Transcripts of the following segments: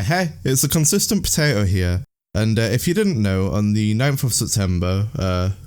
Hey, it's a consistent potato here. And if you didn't know, on the 9th of September,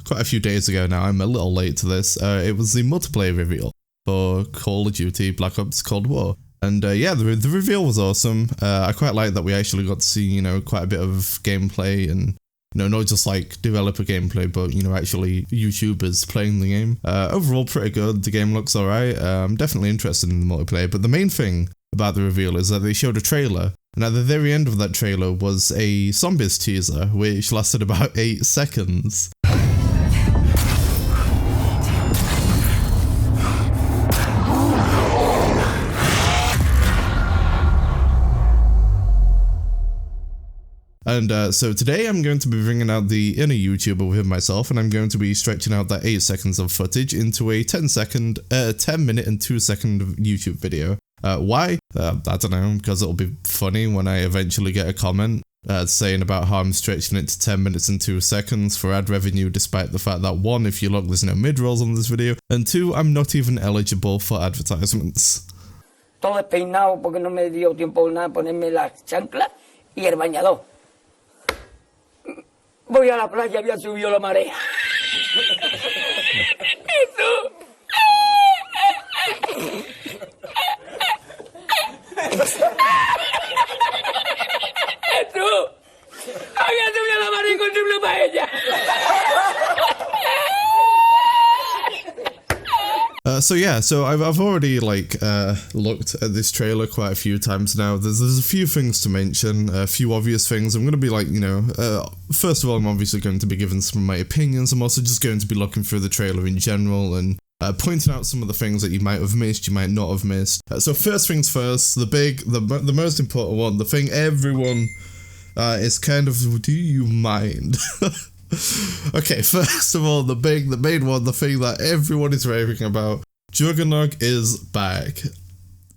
quite a few days ago now, I'm a little late to this, it was the multiplayer reveal for Call of Duty Black Ops Cold War. And yeah, the reveal was awesome. I quite like that we actually got to see, you know, quite a bit of gameplay and, you know, not just like developer gameplay, but, you know, actually YouTubers playing the game. Overall, pretty good. The game looks alright. I'm definitely interested in the multiplayer, but the main thing about the reveal is that they showed a trailer. And at the very end of that trailer was a zombies teaser, which lasted about 8 seconds. And so today I'm going to be bringing out the inner YouTuber within myself, and I'm going to be stretching out that 8 seconds of footage into a 10 minute and 2 second YouTube video. Why? I don't know, because it'll be funny when I eventually get a comment saying about how I'm stretching it to 10 minutes and 2 seconds for ad revenue, despite the fact that 1, if you look, there's no mid-rolls on this video, and 2, I'm not even eligible for advertisements. Todo despeinado porque no me dio tiempo nada ponerme la chancla y el bañador. Voy a la playa, había subido la marea. So I've already like looked at this trailer quite a few times now. There's a few things to mention, a few obvious things. I'm going to be like, you know, first of all, I'm obviously going to be giving some of my opinions. I'm also just going to be looking through the trailer in general and pointing out some of the things that you might have missed, you might not have missed. So first things first, the most important one, the thing everyone is kind of, do you mind? Okay, first of all, the main one, the thing that everyone is raving about, Juggernog is back,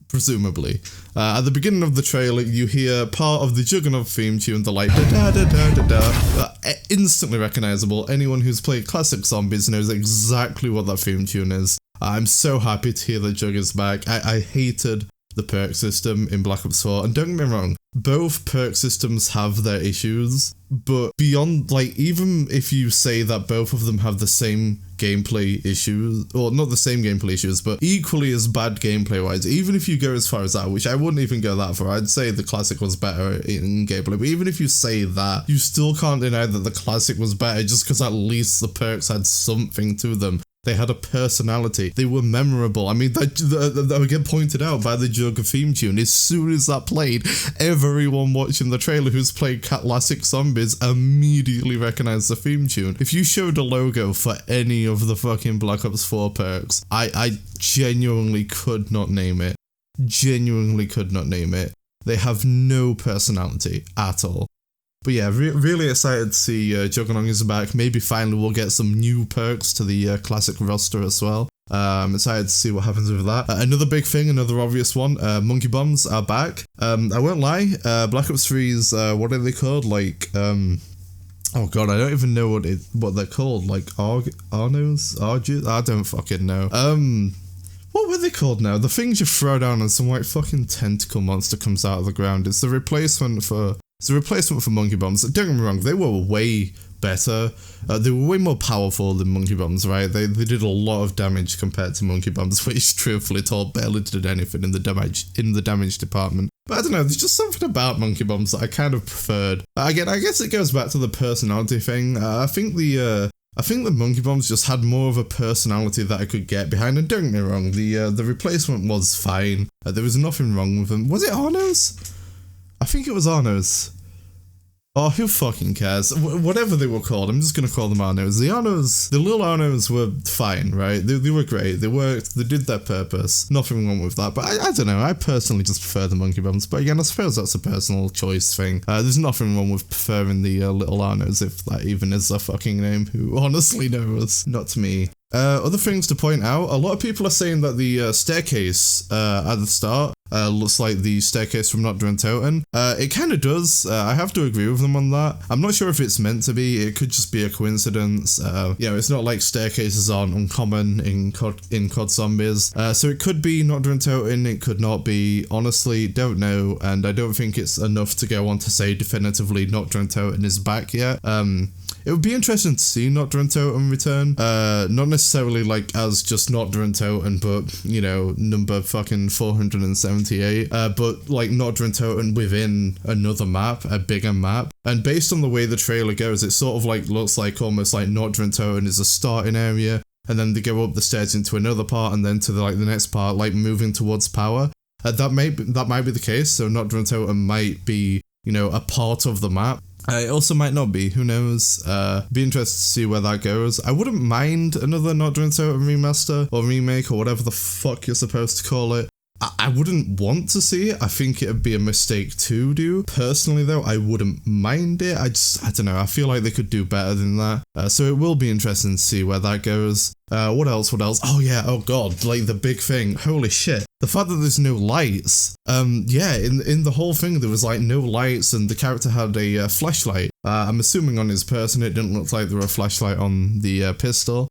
presumably. At the beginning of the trailer, you hear part of the Juggernog theme tune, the like da-da-da-da-da-da, instantly recognizable. Anyone who's played classic zombies knows exactly what that theme tune is. I'm so happy to hear that Jug is back. I hated the perk system in Black Ops 4, and don't get me wrong, both perk systems have their issues, but beyond, like, even if you say that both of them have the same gameplay issues, or not the same gameplay issues, but equally as bad gameplay-wise, even if you go as far as that, which I wouldn't even go that far, I'd say the classic was better in gameplay, but even if you say that, you still can't deny that the classic was better just because at least the perks had something to them. They had a personality. They were memorable. I mean, that would get pointed out by the Jugger theme tune. As soon as that played, everyone watching the trailer who's played classic zombies immediately recognized the theme tune. If you showed a logo for any of the fucking Black Ops 4 perks, I genuinely could not name it. Genuinely could not name it. They have no personality at all. But yeah, really excited to see Juggernog is back. Maybe finally we'll get some new perks to the classic roster as well. Excited to see what happens with that. Another big thing, another obvious one, monkey bombs are back. I won't lie, Black Ops 3's, what are they called? Like, oh god, I don't even know what they're called. Like, Arnos? Argus? I don't fucking know. What were they called now? The things you throw down and some like fucking tentacle monster comes out of the ground. It's the replacement for monkey bombs. Don't get me wrong, they were way better. They were way more powerful than monkey bombs, right? They did a lot of damage compared to monkey bombs, which truthfully told barely did anything in the damage department. But I don't know, there's just something about monkey bombs that I kind of preferred. Again, I guess it goes back to the personality thing. I think the monkey bombs just had more of a personality that I could get behind. And don't get me wrong, the replacement was fine. There was nothing wrong with them. Was it Arnos? I think it was Arnos. Oh, who fucking cares? Whatever they were called, I'm just gonna call them Arnos. The little Arnos were fine, right? They were great. They worked. They did their purpose. Nothing wrong with that. But I don't know. I personally just prefer the monkey bombs. But again, I suppose that's a personal choice thing. There's nothing wrong with preferring the little Arnos, if that even is a fucking name. Who honestly knows? Not to me. Other things to point out, a lot of people are saying that the staircase at the start looks like the staircase from Not Drum Toten. It kind of does. I have to agree with them on that. I'm not sure if it's meant to be. It could just be a coincidence. It's not like staircases aren't uncommon in COD Zombies. So it could be Not Drum Toten. It could not be. Honestly, don't know. And I don't think it's enough to go on to say definitively Not Drum Toten is back yet. It would be interesting to see Not Drum Toten return. Not necessarily like as just Not Drum Toten, but number fucking 478. But like Not Drum Toten within another map, a bigger map. And based on the way the trailer goes, it sort of like looks like almost like Not Drum Toten is a starting area, and then they go up the stairs into another part, and then to the next part, like moving towards power. That might be the case. So Not Drum Toten might be a part of the map. It also might not be, who knows. Be interested to see where that goes. I wouldn't mind another Not Drum Toten remaster or remake or whatever the fuck you're supposed to call it. I wouldn't want to see it. I think it'd be a mistake to do. Personally though, I wouldn't mind it. I don't know, I feel like they could do better than that. So it will be interesting to see where that goes. What else? Oh yeah, oh god, like the big thing. Holy shit. The fact that there's no lights. In the whole thing there was like no lights and the character had a flashlight. I'm assuming on his person it didn't look like there were a flashlight on the pistol.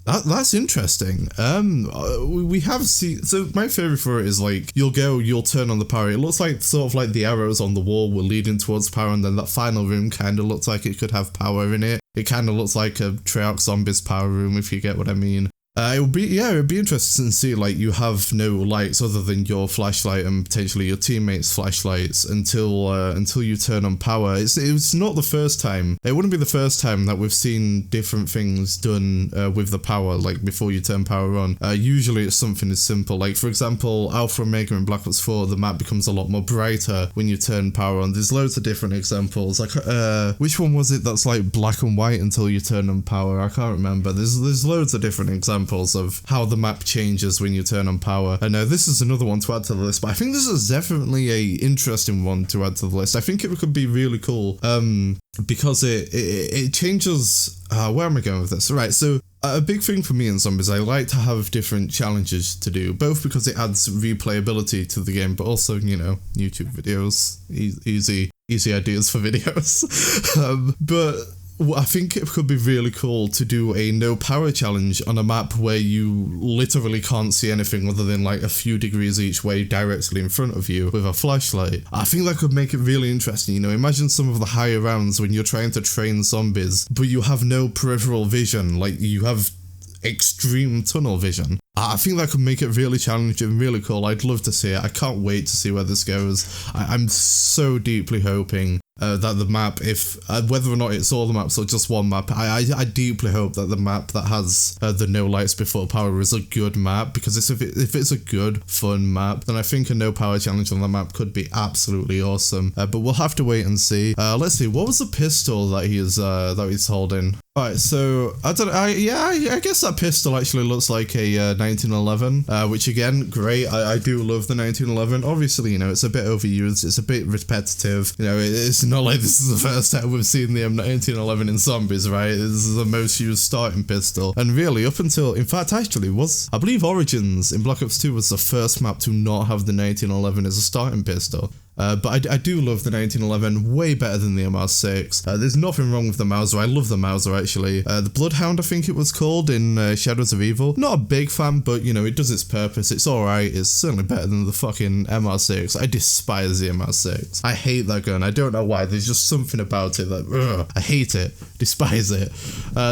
That's interesting. We have seen. So my theory for it is like you'll turn on the power. It looks like sort of like the arrows on the wall were leading towards power, and then that final room kind of looks like it could have power in it. It kind of looks like a Treyarch Zombies power room, if you get what I mean. It would be interesting to see like you have no lights other than your flashlight and potentially your teammates' flashlights until you turn on power. It's not the first time. It wouldn't be the first time that we've seen different things done with the power, like before you turn power on. Usually it's something as simple, like for example, Alpha Omega in Black Ops 4, the map becomes a lot more brighter when you turn power on. There's loads of different examples. Like which one was it that's like black and white until you turn on power? I can't remember. There's loads of different examples of how the map changes when you turn on power. And this is another one to add to the list, but I think this is definitely a interesting one to add to the list. I think it could be really cool because it changes. Where am I going with this? Right, so a big thing for me in Zombies, I like to have different challenges to do, both because it adds replayability to the game, but also, YouTube videos, easy ideas for videos. But I think it could be really cool to do a no power challenge on a map where you literally can't see anything other than like a few degrees each way directly in front of you with a flashlight. I think that could make it really interesting. Imagine some of the higher rounds when you're trying to train zombies, but you have no peripheral vision, like you have extreme tunnel vision. I think that could make it really challenging, really cool. I'd love to see it. I can't wait to see where this goes. I'm so deeply hoping that the map, if whether or not it's all the maps or just one map, I deeply hope that the map that has the no lights before power is a good map, because if it's a good, fun map, then I think a no power challenge on the map could be absolutely awesome. But we'll have to wait and see. Let's see, what was the pistol that he's holding? Alright, so I guess that pistol actually looks like a 1911, which again, great. I do love the 1911. Obviously, it's a bit overused, it's a bit repetitive. It's not like this is the first time we've seen the M1911 in Zombies, right? This is the most used starting pistol. And really, up until, in fact, actually, I believe Origins in Black Ops 2 was the first map to not have the 1911 as a starting pistol. But I do love the 1911 way better than the MR6. There's nothing wrong with the Mauser. I love the Mauser, actually. The Bloodhound, I think it was called in Shadows of Evil. Not a big fan, but, it does its purpose. It's alright. It's certainly better than the fucking MR6. I despise the MR6. I hate that gun. I don't know why. There's just something about it that, I hate it. Despise it.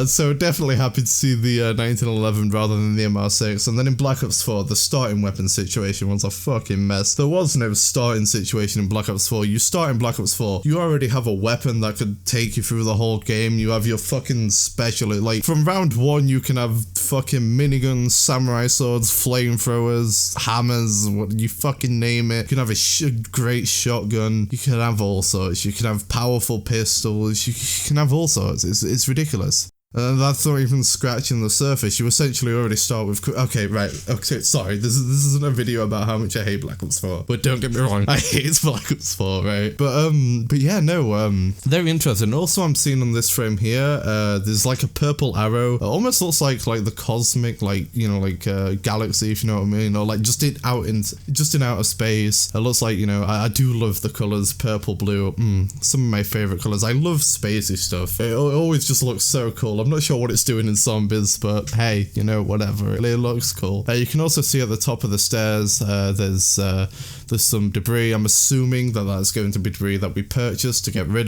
So definitely happy to see the 1911 rather than the MR6. And then in Black Ops 4, the starting weapon situation was a fucking mess. There was no starting situation in Black Ops 4. You start in Black Ops 4, you already have a weapon that could take you through the whole game. You have your fucking special, like from round 1 you can have fucking miniguns, samurai swords, flamethrowers, hammers, what you fucking name it. You can have a great shotgun, you can have all sorts, you can have powerful pistols, you can have all sorts. It's ridiculous. And that's not even scratching the surface. You essentially already start with... Okay, right. Okay, sorry. This isn't a video about how much I hate Black Ops 4. But don't get me wrong. I hate Black Ops 4, right? But yeah, no. Very interesting. Also, I'm seeing on this frame here, there's like a purple arrow. It almost looks like the cosmic, like, you know, like galaxy, if you know what I mean. Or like just in outer space. It looks like, you know, I do love the colors purple, blue. Some of my favorite colors. I love spacey stuff. It always just looks so cool. I'm not sure what it's doing in zombies, but hey, you know, whatever. It looks cool. You can also see at the top of the stairs, there's some debris. I'm assuming that that's going to be debris that we purchased to get rid